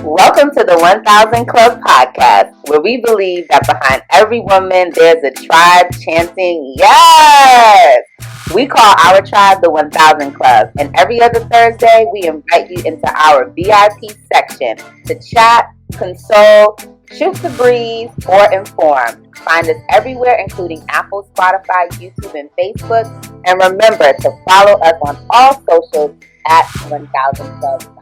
Welcome to the 1000 Club podcast, where we believe that behind every woman there's a tribe chanting, yes! We call our tribe the 1000 Club, and every other Thursday we invite you into our VIP section to chat, console, shoot the breeze, or inform. Find us everywhere, including Apple, Spotify, YouTube, and Facebook. And remember to follow us on all socials at 1000 Club.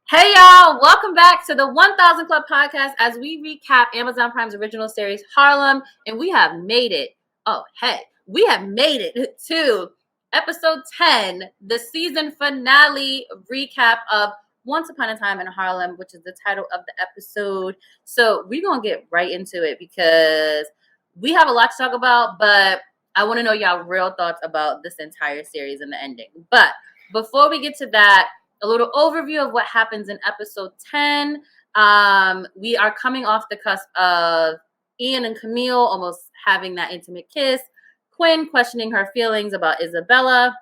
Hey y'all, welcome back to the 1000 Club podcast as we recap Amazon Prime's original series Harlem, and we have made it. We have made it to episode 10, the season finale recap of Once Upon a Time in Harlem, which is the title of the episode. So we're going to get right into it because we have a lot to talk about, but I want to know y'all real thoughts about this entire series and the ending. But before we get to that, a little overview of what happens in episode 10. We are coming off the cusp of Ian and Camille almost having that intimate kiss. Quinn questioning her feelings about Isabella.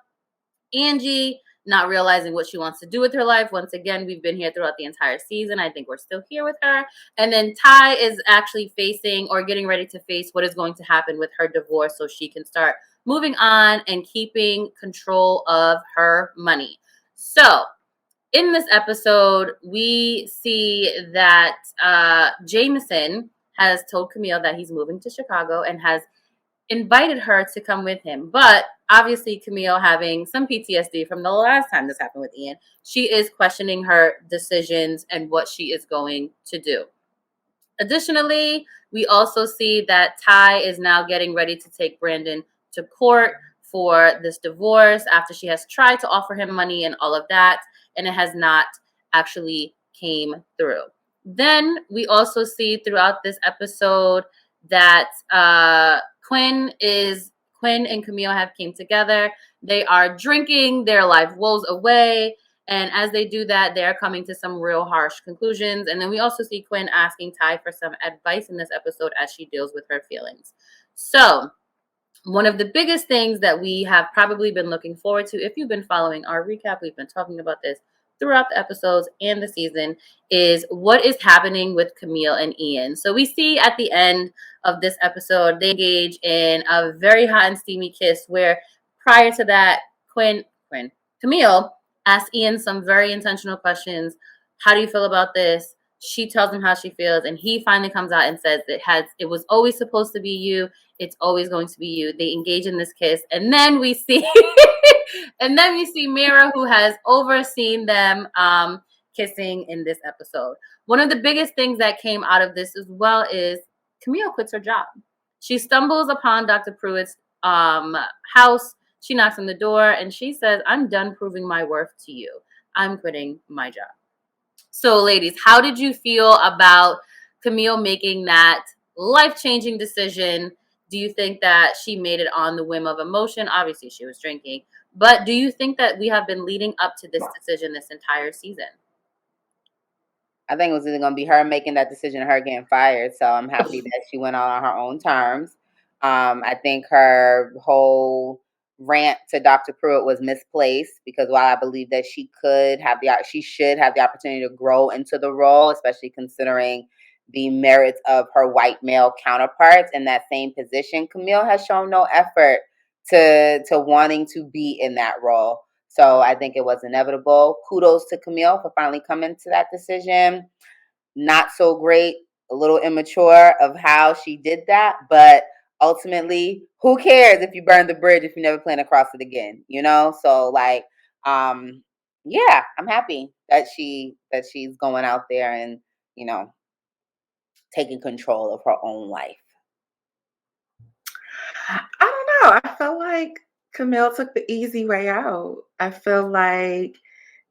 Angie not realizing what she wants to do with her life. Once again, we've been here throughout the entire season. I think we're still here with her. And then Ty is actually facing or getting ready to face what is going to happen with her divorce so she can start moving on and keeping control of her money. So, in this episode, we see that Jameson has told Camille that he's moving to Chicago and has invited her to come with him. But obviously, Camille, having some PTSD from the last time this happened with Ian, she is questioning her decisions and what she is going to do. Additionally, we also see that Ty is now getting ready to take Brandon to court for this divorce after she has tried to offer him money and all of that, and it has not actually came through. Then we also see throughout this episode that Quinn and Camille have came together. They are drinking their life woes away. And as they do that, they're coming to some real harsh conclusions. And then we also see Quinn asking Ty for some advice in this episode as she deals with her feelings. So one of the biggest things that we have probably been looking forward to, if you've been following our recap, we've been talking about this throughout the episodes and the season, is what is happening with Camille and Ian. So we see at the end of this episode, they engage in a very hot and steamy kiss where prior to that, Camille asks Ian some very intentional questions. How do you feel about this? She tells him how she feels, and he finally comes out and says it was always supposed to be you. It's always going to be you. They engage in this kiss, and then we see Mira, who has overseen them kissing in this episode. One of the biggest things that came out of this as well is Camille quits her job. She stumbles upon Dr. Pruitt's house. She knocks on the door, and she says, "I'm done proving my worth to you. I'm quitting my job." So, ladies, how did you feel about Camille making that life-changing decision? Do you think that she made it on the whim of emotion? Obviously, she was drinking. But do you think that we have been leading up to this decision this entire season? I think it was either going to be her making that decision or her getting fired. So I'm happy that she went out on her own terms. I think her whole rant to Dr. Pruitt was misplaced because while I believe that she should have the opportunity to grow into the role, especially considering the merits of her white male counterparts in that same position, Camille has shown no effort to wanting to be in that role. So I think it was inevitable. Kudos to Camille for finally coming to that decision. Not so great, a little immature of how she did that, but ultimately, who cares if you burn the bridge if you never plan to cross it again, you know? So yeah, I'm happy that she's going out there and, taking control of her own life. I don't know. I feel like Camille took the easy way out. I feel like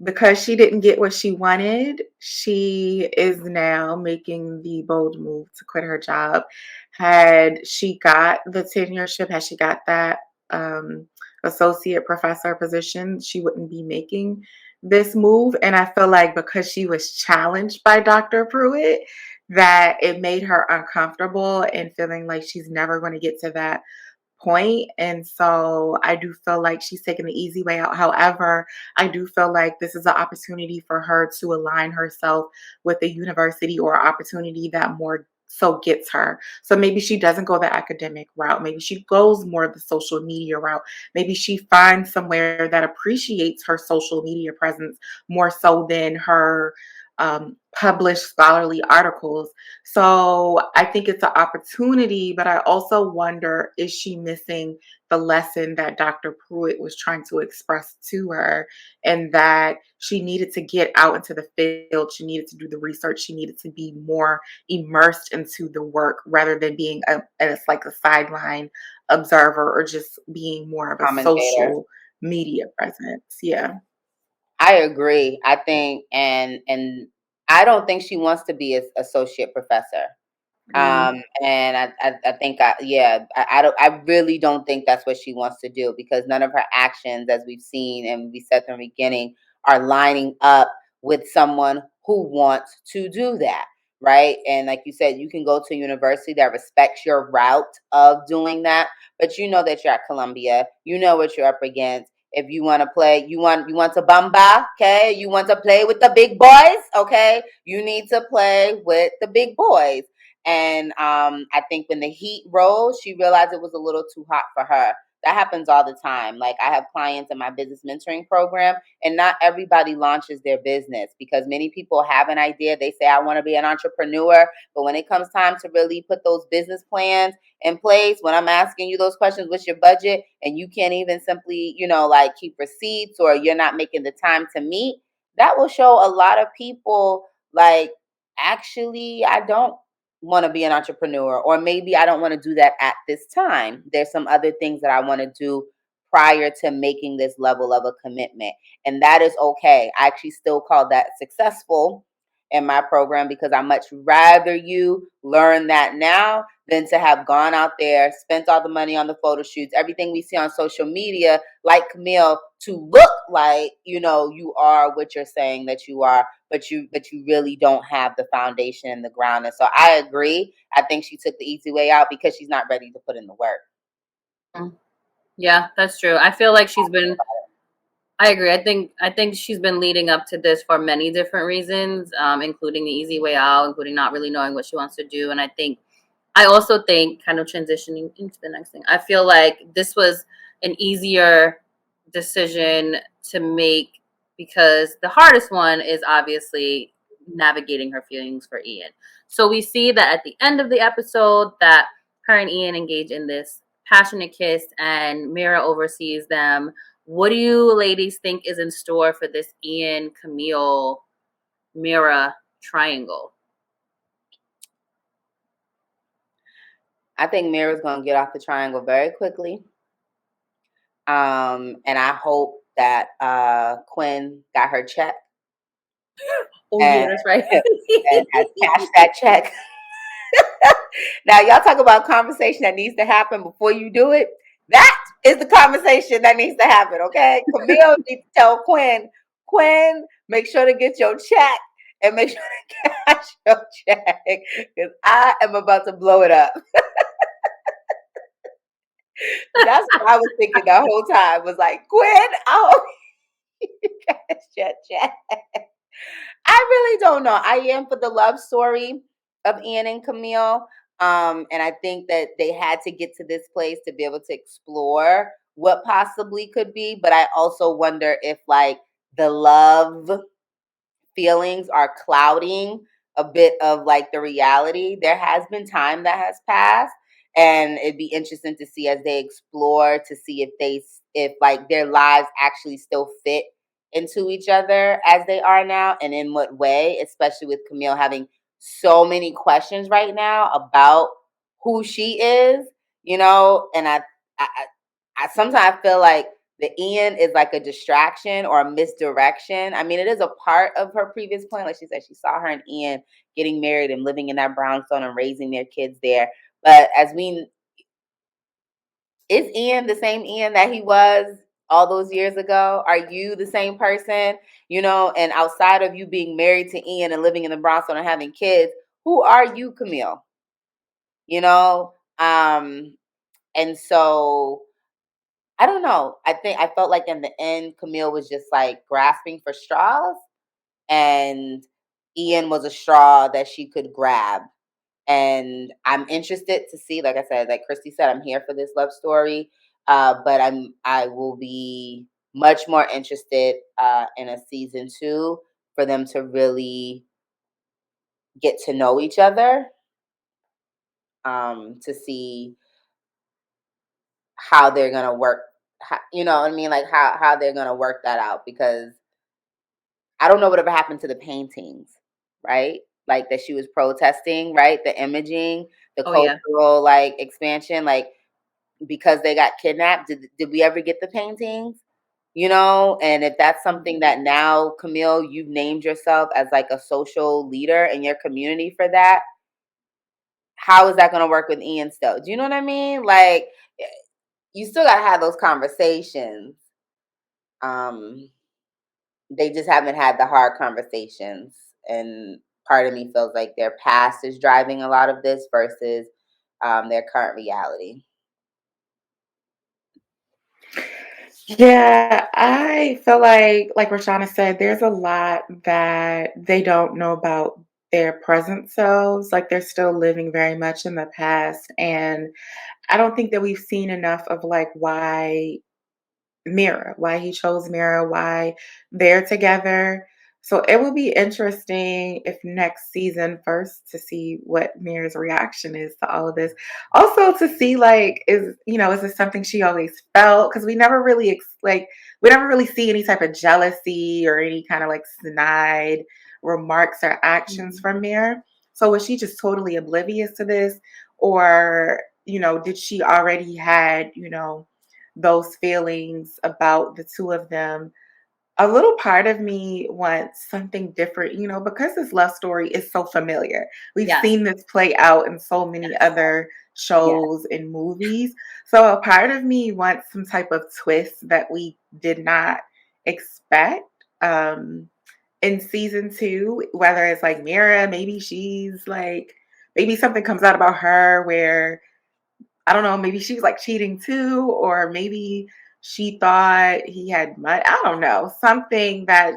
because she didn't get what she wanted, she is now making the bold move to quit her job. Had she got the tenureship, had she got that associate professor position, she wouldn't be making this move. And I feel like because she was challenged by Dr. Pruitt, that it made her uncomfortable and feeling like she's never going to get to that point. And so I do feel like she's taking the easy way out. However, I do feel like this is an opportunity for her to align herself with a university or opportunity that more so gets her. So maybe she doesn't go the academic route. Maybe she goes more the social media route. Maybe she finds somewhere that appreciates her social media presence more so than her published scholarly articles. So I think it's an opportunity, but I also wonder, is she missing the lesson that Dr. Pruitt was trying to express to her, and that she needed to get out into the field, she needed to do the research, she needed to be more immersed into the work rather than being as like a sideline observer or just being more of a Commentator. social media presence. Yeah. I agree. I think, and I don't think she wants to be an associate professor. Mm. And I think, yeah, I don't, I really don't think that's what she wants to do, because none of her actions, as we've seen and we said from the beginning, are lining up with someone who wants to do that, right? And like you said, you can go to a university that respects your route of doing that, but you know that you're at Columbia, you know what you're up against. If you want to play, you want to bamba, okay? You want to play with the big boys, okay? You need to play with the big boys. And I think when the heat rose, she realized it was a little too hot for her. That happens all the time. Like, I have clients in my business mentoring program, and not everybody launches their business, because many people have an idea. They say, I want to be an entrepreneur. But when it comes time to really put those business plans in place, when I'm asking you those questions, what's your budget? And you can't even simply, like, keep receipts, or you're not making the time to meet, that will show a lot of people, like, actually, I don't want to be an entrepreneur, or maybe I don't want to do that at this time. There's some other things that I want to do prior to making this level of a commitment. And that is okay. I actually still call that successful in my program, because I much rather you learn that now than to have gone out there, spent all the money on the photo shoots, everything we see on social media, like Camille, to look like, you are what you're saying that you are, but you really don't have the foundation in the ground. And so I agree. I think she took the easy way out because she's not ready to put in the work. Mm. Yeah, that's true. I feel like she's been. I agree. I think she's been leading up to this for many different reasons, including the easy way out, including not really knowing what she wants to do. And I also think, kind of transitioning into the next thing, I feel like this was an easier decision to make, because the hardest one is obviously navigating her feelings for Ian. So we see that at the end of the episode that her and Ian engage in this passionate kiss, and Mira oversees them. What do you ladies think is in store for this Ian, Camille, Mira triangle? I think Mira's going to get off the triangle very quickly. And I hope that Quinn got her check, Oh yeah, and, that's right. and has cashed that check. Now, y'all talk about conversation that needs to happen before you do it. That is the conversation that needs to happen, okay? Camille needs to tell Quinn, make sure to get your check, and make sure to cash your check, because I am about to blow it up. That's what I was thinking the whole time. Was like, Quinn, I hope you cash your check. I really don't know. I am for the love story of Ian and Camille. And I think that they had to get to this place to be able to explore what possibly could be. But I also wonder if, like, the love feelings are clouding a bit of, like, the reality. There has been time that has passed, and it'd be interesting to see as they explore, to see if like their lives actually still fit into each other as they are now, and in what way, especially with Camille having so many questions right now about who she is, and I sometimes feel like the Ian is like a distraction or a misdirection. I mean, it is a part of her previous plan. Like she said, she saw her and Ian getting married and living in that brownstone and raising their kids there. But is Ian the same Ian that he was all those years ago? Are you the same person? And outside of you being married to Ian and living in the brownstone and having kids, who are you, Camille? You know? And so I don't know. I felt like in the end, Camille was just like grasping for straws, and Ian was a straw that she could grab. And I'm interested to see, like I said, like Christy said, I'm here for this love story. But I will be much more interested in a season 2 for them to really get to know each other, to see how they're gonna work. You know what I mean? Like how they're gonna work that out, because I don't know whatever happened to the paintings, right? Like that she was protesting, right? The imaging, the Oh yeah. cultural like expansion, like because they got kidnapped. Did we ever get the paintings? You know, and if that's something that now, Camille, you've named yourself as like a social leader in your community for that, how is that going to work with Ian still? Do you know what I mean? Like, you still got to have those conversations. Um, they just haven't had the hard conversations, and part of me feels like their past is driving a lot of this versus their current reality. Yeah, I feel like Rashana said, there's a lot that they don't know about their present selves. Like they're still living very much in the past. And I don't think that we've seen enough of like why he chose Mira, why they're together. So it will be interesting if next season first to see what Mira's reaction is to all of this. Also to see like is this something she always felt? Because we never really we never really see any type of jealousy or any kind of like snide remarks or actions from Mira. So was she just totally oblivious to this, or did she already had those feelings about the two of them? A little part of me wants something different, because this love story is so familiar. We've Yes. seen this play out in so many other Yeah. shows and movies. So a part of me wants some type of twist that we did not expect in season 2, whether it's like Mira, maybe something comes out about her where I don't know, maybe she was like cheating too, or maybe she thought he had money. I don't know. Something that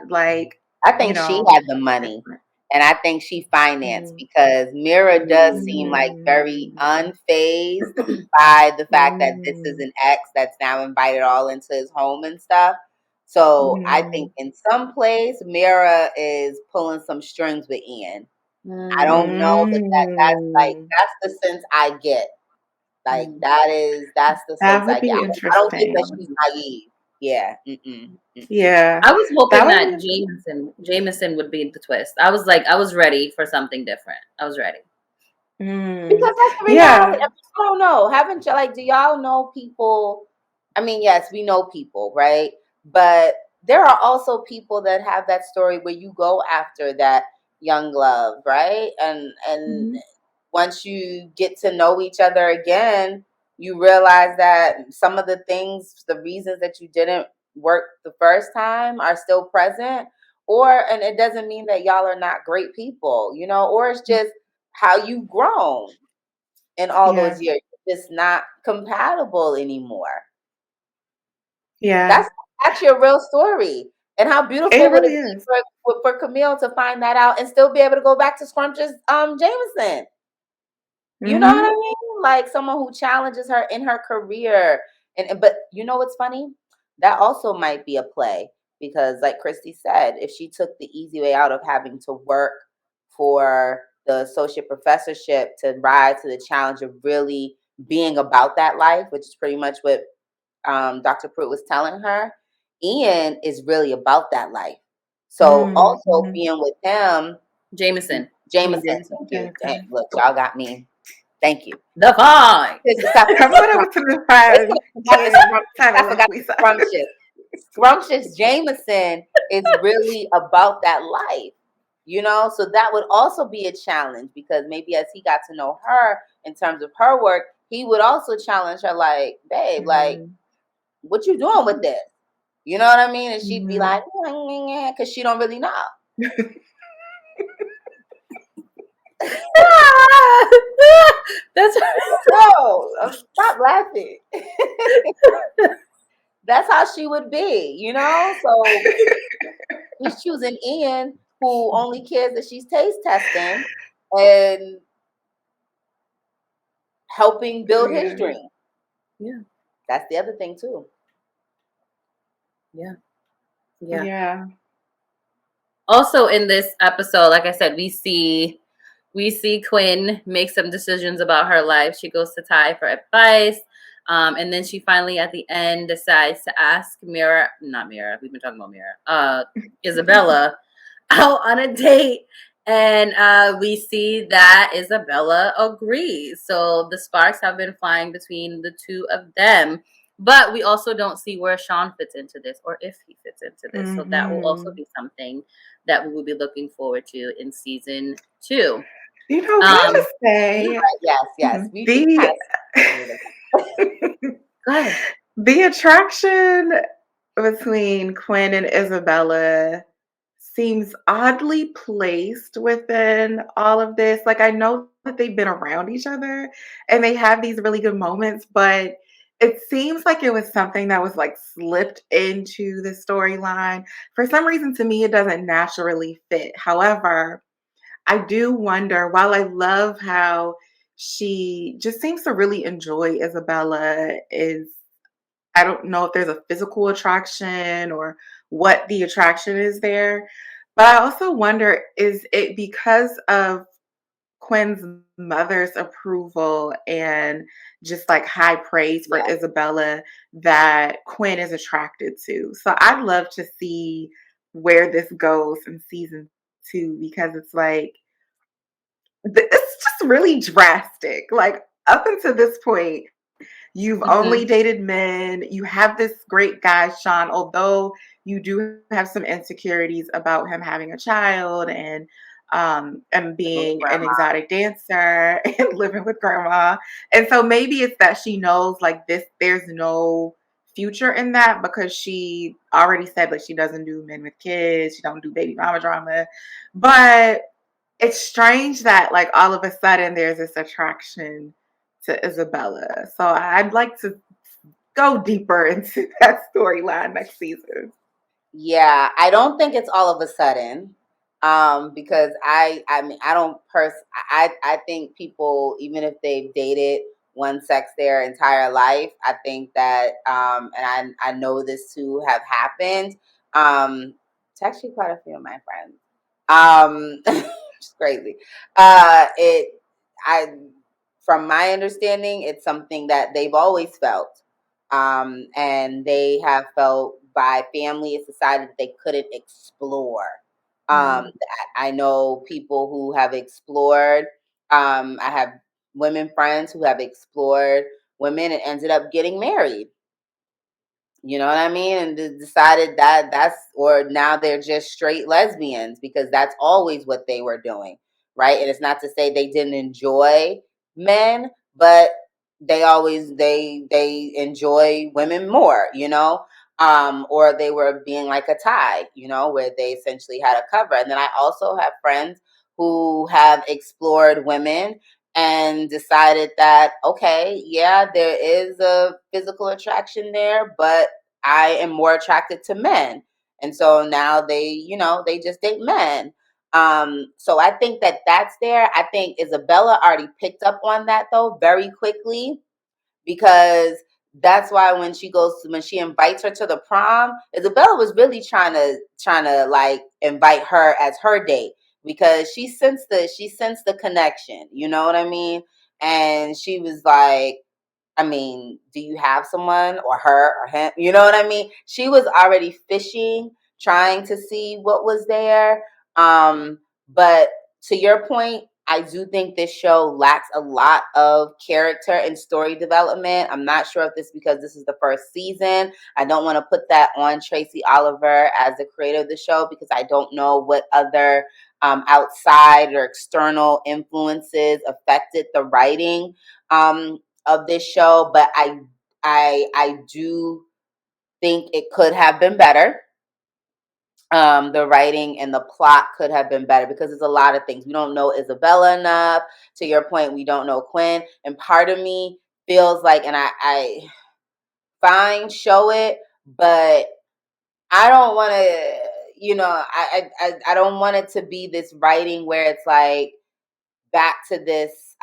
I think she had the money, different. and I think she financed, Mm, because Mira does seem like very mm, unfazed by the fact that this is mm, an ex that's now invited all into his home and stuff. So I think mm, in some place Mira is pulling some strings with Ian. I don't know, but mm, that's the sense I get. Like Mm. that's the sense that I would get. be I don't think that interesting. she's naive. Yeah. Mm-mm. Yeah, I was that hoping would be that interesting. Jameson would be the twist. I was ready for something different. I was ready. Mm, Because that's the reality. yeah. I don't know. Haven't you, like, do y'all know people? I mean, yes, we know people, right? But there are also people that have that story where you go after that young love, right? And Mhm. once you get to know each other again, you realize that some of the things, the reasons that you didn't work the first time are still present. And it doesn't mean that y'all are not great people, or it's just how you've grown in all those Yeah, years. You're just not compatible anymore. yeah. That's actually a real story. And how beautiful It would it really be is. for Camille to find that out and still be able to go back to Scrumptious Jameson? You know what I Hmm. mean? Like someone who challenges her in her career. But you know what's funny? That also might be a play, because like Christy said, if she took the easy way out of having to work for the associate professorship to rise to the challenge of really being about that life, which is pretty much what Dr. Pruitt was telling her, Ian is really about that life. So also Mm-hmm. being with him, Jameson. You mean Jameson, Jameson? thank you. Dang, Jameson. look, y'all got me. Thank you. The Vine. Come on over to the It's fun. Yeah, I Tyler, forgot we the saw. scrumptious. Scrumptious Jameson is really about that life, So that would also be a challenge, because maybe as he got to know her in terms of her work, he would also challenge her, like, babe, like, Mm-hmm. what you doing with this? You know what I mean? And she'd be Mm-hmm. like, because she don't really know. That's No, stop laughing. That's how she would be, you know? So she's choosing Ian, who only cares that she's taste testing and helping build his Yeah. dream. yeah, That's the other thing too. yeah, yeah. Yeah. Also in this episode, like I said, we see Quinn make some decisions about her life. She goes to Ty for advice. And then she finally at the end decides to ask not Mira, we've been talking about Mira, Isabella out on a date. And we see that Isabella agrees. So the sparks have been flying between the two of them. But we also don't see where Sean fits into this or if he fits into this. So that will also Mm-hmm. be something that we will be looking forward to in season 2. You know, can I Um, just say Right, yes, yes. We kind the of a little go ahead. the attraction between Quinn and Isabella seems oddly placed within all of this. Like, I know that they've been around each other and they have these really good moments, but it seems like it was something that was like slipped into the storyline. For some reason, to me, it doesn't naturally fit. However, I do wonder, while I love how she just seems to really enjoy Isabella, is I don't know if there's a physical attraction or what the attraction is there. But I also wonder, is it because of Quinn's mother's approval and just like high praise for yeah. Isabella that Quinn is attracted to? So I'd love to see where this goes in season 2, because it's like, it's just really drastic. Like, up until this point, you've Mm-hmm. only dated men. You have this great guy, Sean, although you do have some insecurities about him having a child and Living with being an grandma. exotic dancer and living with grandma. And so maybe it's that she knows like this, there's no future in that, because she already said that she doesn't do men with kids, she don't do baby mama drama. But it's strange that like all of a sudden there's this attraction to Isabella. So I'd like to go deeper into that storyline next season. Yeah, I don't think it's all of a sudden. Because I mean I don't I think people, even if they've dated one sex their entire life, I think that and I know this too have happened. It's actually quite a few of my friends. It's crazy. It I From my understanding, it's something that they've always felt. And they have felt by family and society that they couldn't explore. Mm. I know people who have explored. I have women friends who have explored women and ended up getting married. You know what I mean? And decided that or now they're just straight lesbians because that's always what they were doing, right? And it's not to say they didn't enjoy men, but they enjoy women more, you know? Or they were being like a tie, you know, where they essentially had a cover. And then I also have friends who have explored women and decided that, okay, yeah, there is a physical attraction there, but I am more attracted to men. And so now they just date men. So I think that that's there. I think Isabella already picked up on that though very quickly, because that's why when she invites her to the prom, Isabella was really trying to like invite her as her date, because she sensed the connection, you know what I mean? And she was like, I mean, do you have someone, or her or him? You know what I mean? She was already fishing, trying to see what was there. But to your point, I do think this show lacks a lot of character and story development. I'm not sure if this because this is the first season. I don't want to put that on Tracy Oliver as the creator of the show, because I don't know what other outside or external influences affected the writing. Of this show, but I do think it could have been better. the writing and the plot could have been better because there's a lot of things. We don't know Isabella enough. To your point, we don't know Quinn. And part of me feels like, and I fine, show it, but I don't want to, I don't want it to be this writing where it's like back to this,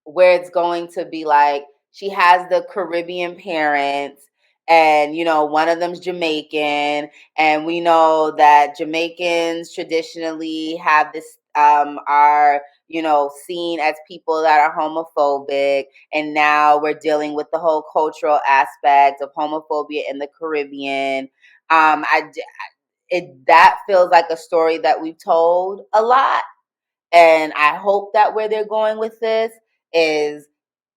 where it's going to be like she has the Caribbean parents, and one of them's Jamaican, and we know that Jamaicans traditionally have this, are seen as people that are homophobic, and now we're dealing with the whole cultural aspect of homophobia in the Caribbean. That feels like a story that we've told a lot, and I hope that where they're going with this is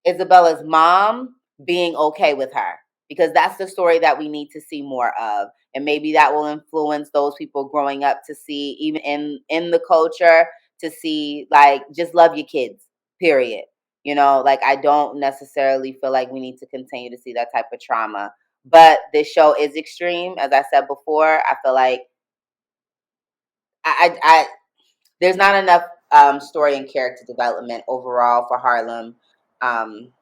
Isabella's mom being okay with her, because that's the story that we need to see more of. And maybe that will influence those people growing up to see, even in the culture, to see like just love your kids, period. Like I don't necessarily feel like we need to continue to see that type of trauma. But this show is extreme. As I said before, I feel like I there's not enough story and character development overall for Harlem. Um,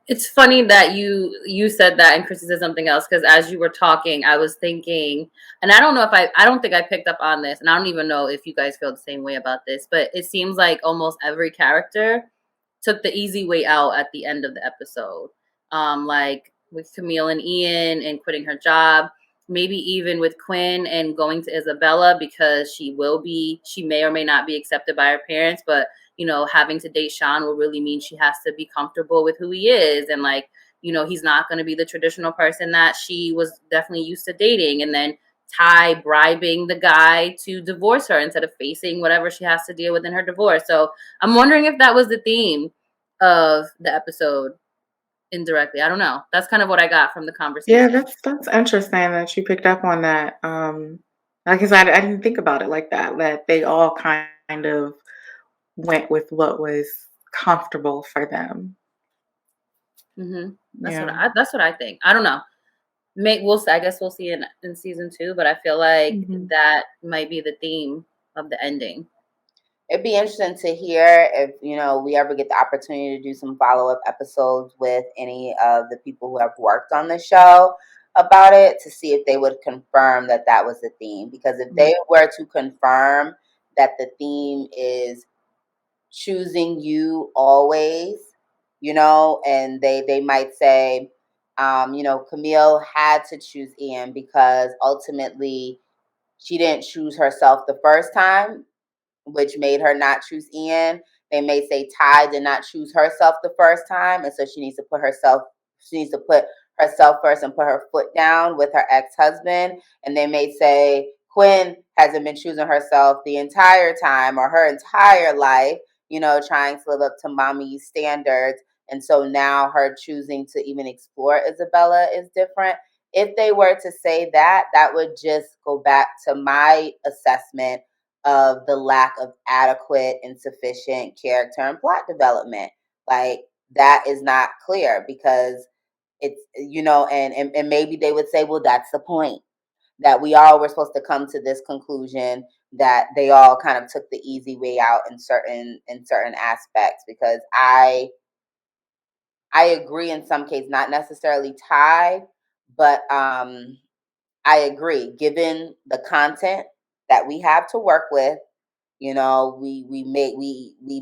It's funny that you said that and Chrissy said something else, because as you were talking, I was thinking, and I don't think I picked up on this, and I don't even know if you guys feel the same way about this, but it seems like almost every character took the easy way out at the end of the episode. Like with Camille and Ian and quitting her job, maybe even with Quinn and going to Isabella because she may or may not be accepted by her parents, but having to date Sean will really mean she has to be comfortable with who he is. And like, he's not going to be the traditional person that she was definitely used to dating. And then Ty bribing the guy to divorce her instead of facing whatever she has to deal with in her divorce. So I'm wondering if that was the theme of the episode indirectly. I don't know. That's kind of what I got from the Yeah, conversation. that's interesting that you picked up on that. Like I said, I didn't think about it like that. That they all kind of went with what was comfortable for them. Yeah. That's what I think. I don't know. I guess we'll see in season 2, but I feel like Mhm. that might be the theme of the ending. It'd be interesting to hear if we ever get the opportunity to do some follow-up episodes with any of the people who have worked on the show about it, to see if they would confirm that that was the theme. Because if Mm. they were to confirm that the theme is choosing you always, and they might say, Camille had to choose Ian because ultimately she didn't choose herself the first time, which made her not choose Ian. They may say Ty did not choose herself the first time, and so she needs to put herself first and put her foot down with her ex-husband. And they may say Quinn hasn't been choosing herself the entire time or her entire life, trying to live up to mommy's standards. And so now her choosing to even explore Isabella is different. If they were to say that, that would just go back to my assessment of the lack of adequate and sufficient character and plot development. Like that is not clear because it's and maybe they would say, well, that's the point, that we all were supposed to come to this conclusion that they all kind of took the easy way out in certain aspects. Because I agree in some cases, not necessarily Ty, but I agree, given the content that we have to work with, we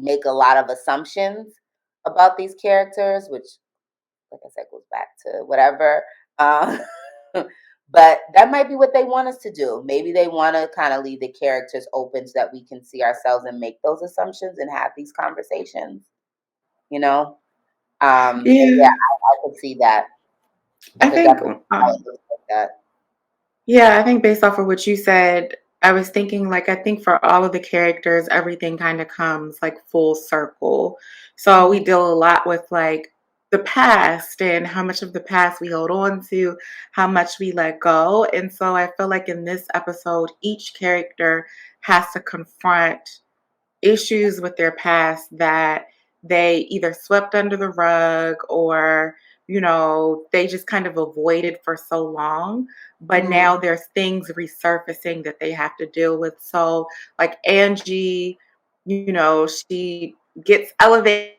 make a lot of assumptions about these characters, which, like I said, goes back to whatever. Um, but that might be what they want us to do. Maybe they want to kind of leave the characters open so that we can see ourselves and make those assumptions and have these conversations. You know, so yeah, Yeah, I could see that. I I could think. definitely see how it looks like that. Yeah, I think based off of what you said, I was thinking like I think for all of the characters, everything kind of comes like full circle. So we deal a lot with like the past and how much of the past we hold on to, how much we let go. And so I feel like in this episode, each character has to confront issues with their past that they either swept under the rug or they just kind of avoided for so long. But Mm-hmm. now there's things resurfacing that they have to deal with. So, like Angie, she gets elevated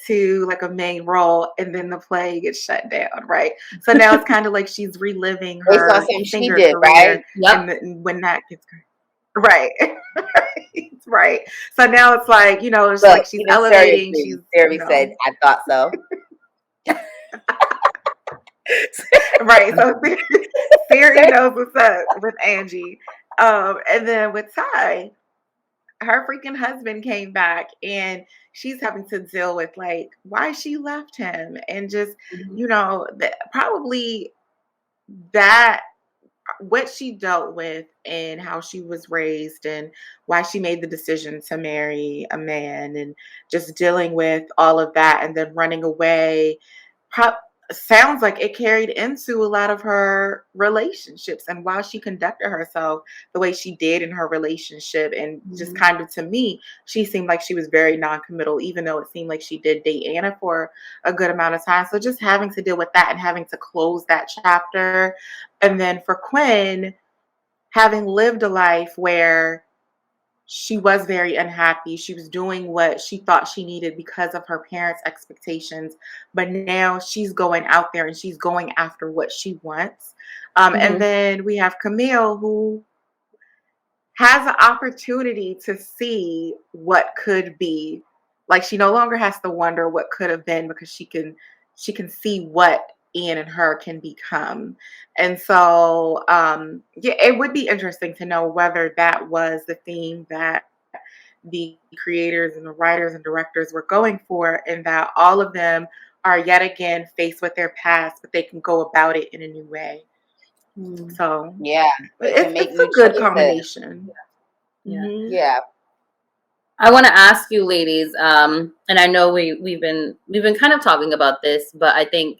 to like a main role and then the play gets shut down, right? So now it's kind of like she's reliving Based on her something she singer did, right? career Yep. and when that gets right. Right. So now it's like, it's Look, like she's even Siri elevating, she's, agreed. Siri said, "I thought so." right. So Siri Siri, knows what's up with Angie. And then with Ty, her freaking husband came back and she's having to deal with like why she left him and just, Mm-hmm. probably that what she dealt with and how she was raised and why she made the decision to marry a man and just dealing with all of that and then running away pro- sounds like it carried into a lot of her relationships and why she conducted herself the way she did in her relationship. And just Mm-hmm. kind of to me, she seemed like she was very non-committal, even though it seemed like she did date Anna for a good amount of time. So just having to deal with that and having to close that chapter. And then for Quinn, having lived a life where she was very unhappy. She was doing what she thought she needed because of her parents' expectations. But now she's going out there and she's going after what she wants. And Mm-hmm. then we have Camille, who has an opportunity to see what could be. Like she no longer has to wonder what could have been because she can see what Ian and her can become. And so yeah, it would be interesting to know whether that was the theme that the creators and the writers and directors were going for, and that all of them are yet again faced with their past, but they can go about it in a new way. Mm-hmm. So yeah, they can make it's new a good choices. combination. Yeah. Mm-hmm. Yeah, I want to ask you, ladies, and I know we've been kind of talking about this, but I think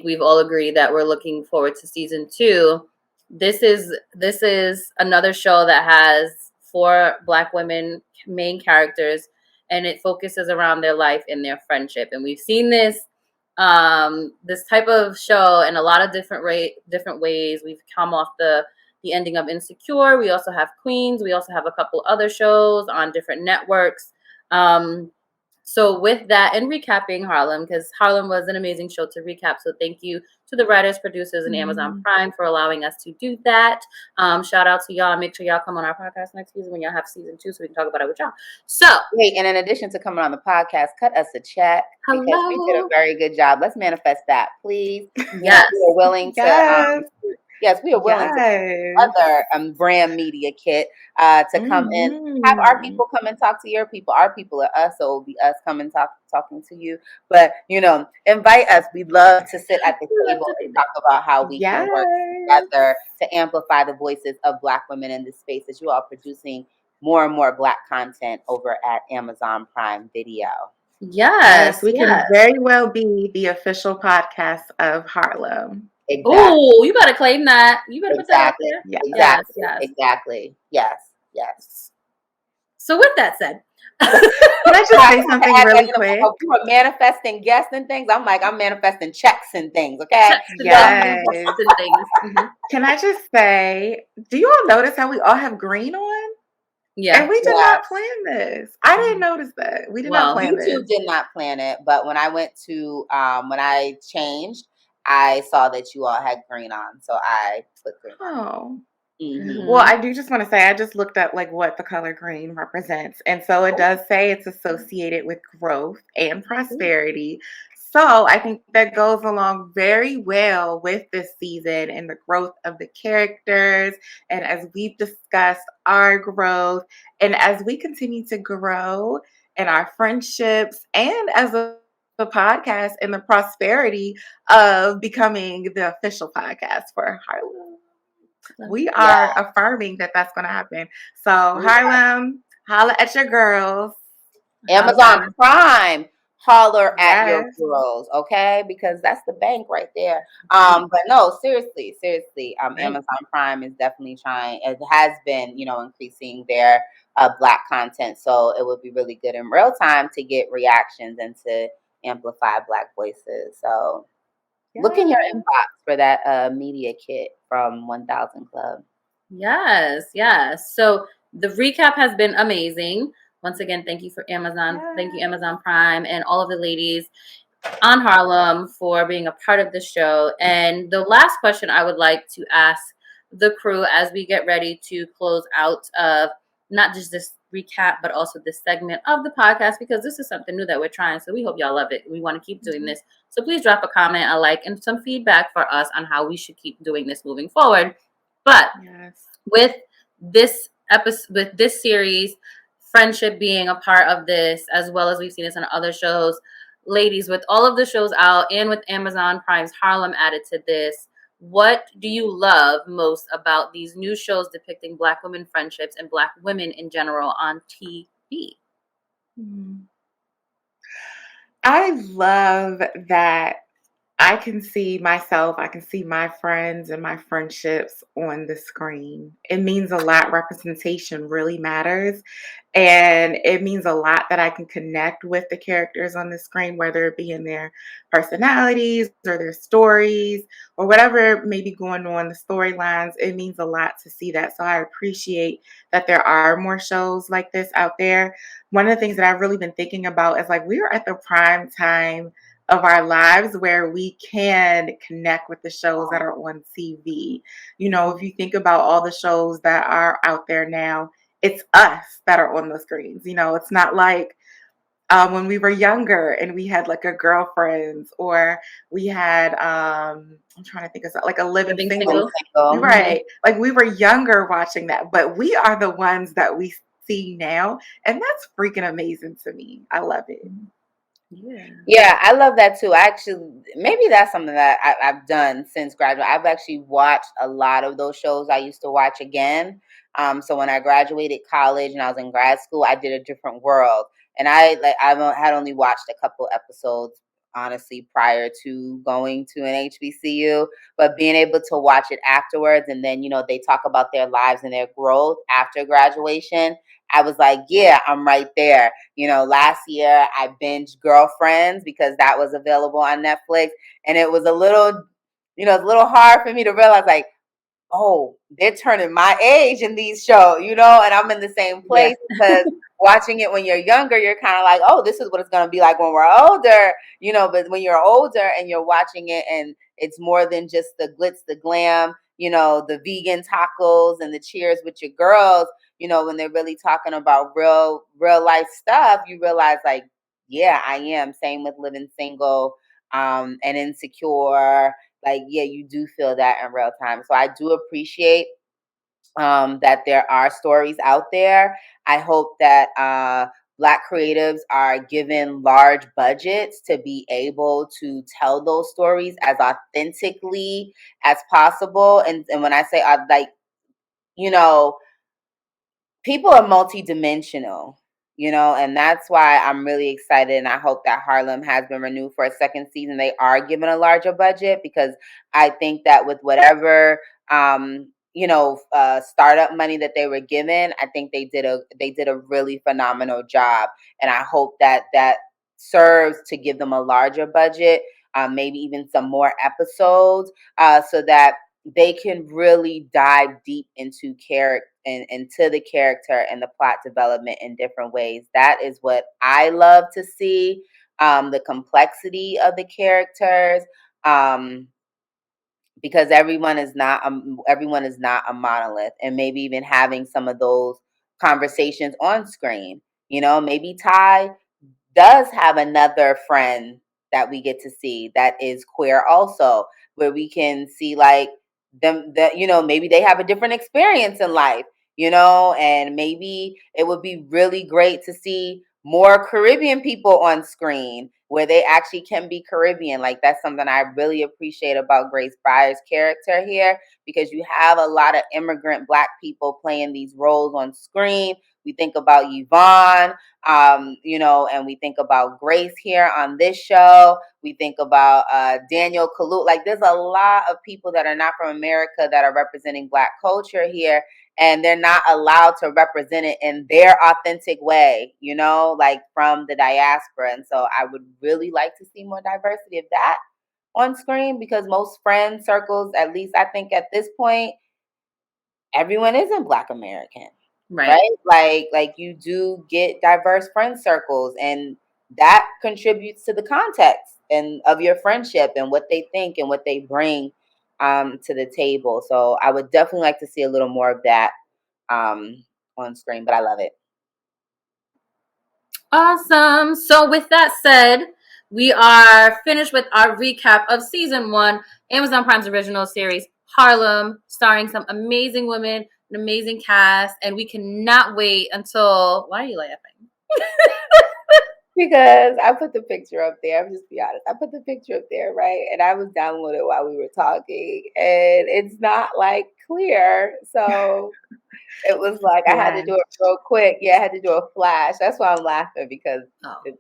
we've all agreed that we're looking forward to season 2. This is another show that has 4 Black women main characters, and it focuses around their life and their friendship. And we've seen this type of show in a lot of different ways. We've come off the ending of Insecure. We also have Queens. We also have a couple other shows on different networks. Um, so with that, and recapping Harlem, because Harlem was an amazing show to recap. So thank you to the writers, producers, and Amazon Mm-hmm. Prime for allowing us to do that. Shout out to y'all. Make sure y'all come on our podcast next season when y'all have season 2 so we can talk about it with y'all. So wait, and in addition to coming on the podcast, cut us a check because we did a hello. very good job. Let's manifest that, please. Yes. We are willing to. Yes. Yes, we are willing to Yes. other brand media kit to come in. Have our Mm-hmm. people come and talk to your people. Our people are us, so it'll be us coming talking to you. But invite us. We'd love to sit at the We love table to and do talk about how we can work Yes. together to amplify the voices of Black women in this space. As you are producing more and more Black content over at Amazon Prime Video. that. Yes, Yes, we can yes. very well be the official podcast of Harlem. Exactly. Oh, you better claim that. You better put that out Exactly. there. Yes. Yes, Exactly. yes. Exactly. Yes. Yes. So with that said, Can I just I say have to something add that really in. quick? You were manifesting guests and things. I'm like, I'm manifesting checks and things. Okay. checks and So things, Yes. and things. Mm-hmm. Can I just say, do you all notice how we all have green on? Yeah. And we did yeah, not plan this. I didn't notice that. We did not Well, plan this. YouTube did not plan it, but when I went to when I changed, I saw that you all had green on, so I put green on. Oh. Well, mm-hmm. I do just want to say I just looked up like what the color green represents. And so it does say it's associated with growth and prosperity. So I think that goes along very well with this season and the growth of the characters. And as we've discussed, our growth, and as we continue to grow in our friendships and as a podcast and the prosperity of becoming the official podcast for Harlem. We Yeah, are affirming that that's going to happen. So we are. Harlem, holla at your girls. Amazon Holla. Prime, holler at your Yes. girls, okay? Because that's the bank right there. Mm-hmm. But no, seriously, Right. Amazon Prime is definitely trying. It has been, increasing their Black content, so it would be really good in real time to get reactions and to amplify Black voices. So look in your inbox for that media kit from 1000 Club. Yes, yes. So the recap has been amazing. Once again, thank you for Amazon. Thank you, Amazon Prime, and all of the ladies on Harlem for being a part of the show. And the last question I would like to ask the crew as we get ready to close out of not just this recap, but also this segment of the podcast, because this is something new that we're trying. So we hope y'all love it. We want to keep doing this. So please drop a comment, a like, and some feedback for us on how we should keep doing this moving forward. But with this episode, with this series, friendship being a part of this, as well as we've seen this on other shows, ladies, with all of the shows out and with Amazon Prime's Harlem added to this, what do you love most about these new shows depicting Black women friendships and Black women in general on TV? I love that I can see myself, I can see my friends and my friendships on the screen. It means a lot. Representation really matters. And it means a lot that I can connect with the characters on the screen, whether it be in their personalities or their stories or whatever may be going on, the storylines. It means a lot to see that. So I appreciate that there are more shows like this out there. One of the things that I've really been thinking about is like we are at the prime time of our lives where we can connect with the shows that are on TV. You know, if you think about all the shows that are out there now, it's us that are on the screens. You know, it's not like when we were younger and we had like a girlfriends or we had I'm trying to think of something like a living single. Right. Like we were younger watching that, but we are the ones that we see now. And that's freaking amazing to me. I love it. Yeah, I love that too. Maybe that's something that I've done since graduate. I've actually watched a lot of those shows I used to watch again. So when I graduated college and I was in grad school, I did A Different World, and I had only watched a couple episodes honestly prior to going to an HBCU, but being able to watch it afterwards, and then they talk about their lives and their growth after graduation. I was like, yeah, I'm right there. Last year I binged Girlfriends because that was available on Netflix. And it was a little hard for me to realize like, oh, they're turning my age in these shows, and I'm in the same place because watching it when you're younger, you're kind of like, oh, this is what it's going to be like when we're older, but when you're older and you're watching it and it's more than just the glitz, the glam, the vegan tacos and the cheers with your girls, when they're really talking about real life stuff, you realize like, yeah, I am. Same with Living Single and Insecure. Like, yeah, you do feel that in real time. So I do appreciate that there are stories out there. I hope that Black creatives are given large budgets to be able to tell those stories as authentically as possible. And when I say people are multidimensional, and that's why I'm really excited. And I hope that Harlem has been renewed for a second season. They are given a larger budget because I think that with whatever, startup money that they were given, I think they did a really phenomenal job. And I hope that serves to give them a larger budget, maybe even some more episodes, so that they can really dive deep into character and into the character and the plot development in different ways. That is what I love to see. The complexity of the characters, because everyone is not a monolith, and maybe even having some of those conversations on screen. Maybe Ty does have another friend that we get to see that is queer also, where we can see like them that maybe they have a different experience in life, and maybe it would be really great to see more Caribbean people on screen where they actually can be Caribbean. Like that's something I really appreciate about Grace Byers' character here, because you have a lot of immigrant Black people playing these roles on screen. We think about Yvonne, and we think about Grace here on this show. We think about Daniel Kaluuya. Like there's a lot of people that are not from America that are representing Black culture here. and they're not allowed to represent it in their authentic way, you know, like from the diaspora. And so I would really like to see more diversity of that on screen, because most friend circles, at least I think at this point, everyone isn't Black American, Right. right? Like you do get diverse friend circles, and that contributes to the context and of your friendship and what they think and what they bring to the table. So I would definitely like to see a little more of that on screen, but I love it. Awesome. So with that said, we are finished with our recap of season 1, Amazon Prime's original series, Harlem, starring some amazing women, an amazing cast, and we cannot wait until, why are you laughing? Because I put the picture up there. I'm just be honest. I put the picture up there, right? And I was downloading while we were talking, and it's not like clear. So it was like I had to do it real quick. Yeah, I had to do a flash. That's why I'm laughing, because it's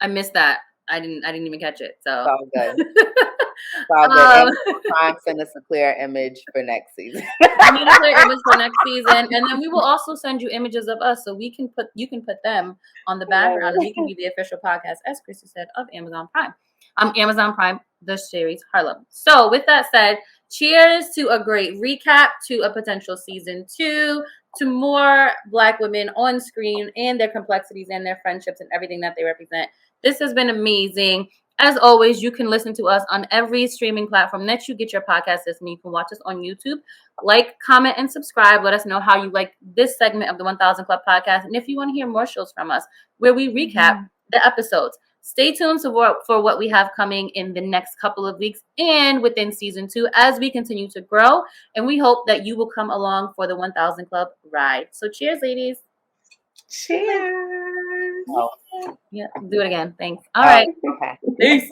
I missed that. I didn't even catch it. So all good. It's all good. Prime send us a clear image for next season. We need a clear image for next season, and then we will also send you images of us, so you can put them on the background, and we can be the official podcast, as Chrissy said, of Amazon Prime. Amazon Prime, the series Harlem. So with that said, cheers to a great recap, to a potential season 2, to more Black women on screen and their complexities and their friendships and everything that they represent. This has been amazing. As always, you can listen to us on every streaming platform that you get your podcast listening. You can watch us on YouTube. Like, comment, and subscribe. Let us know how you like this segment of the 1000 Club podcast. And if you want to hear more shows from us where we recap the episodes, stay tuned for what we have coming in the next couple of weeks and within season 2 as we continue to grow. And we hope that you will come along for the 1000 Club ride. So cheers, ladies. Cheers. Oh. Yeah, do it again. Thanks. All right. Okay. Peace.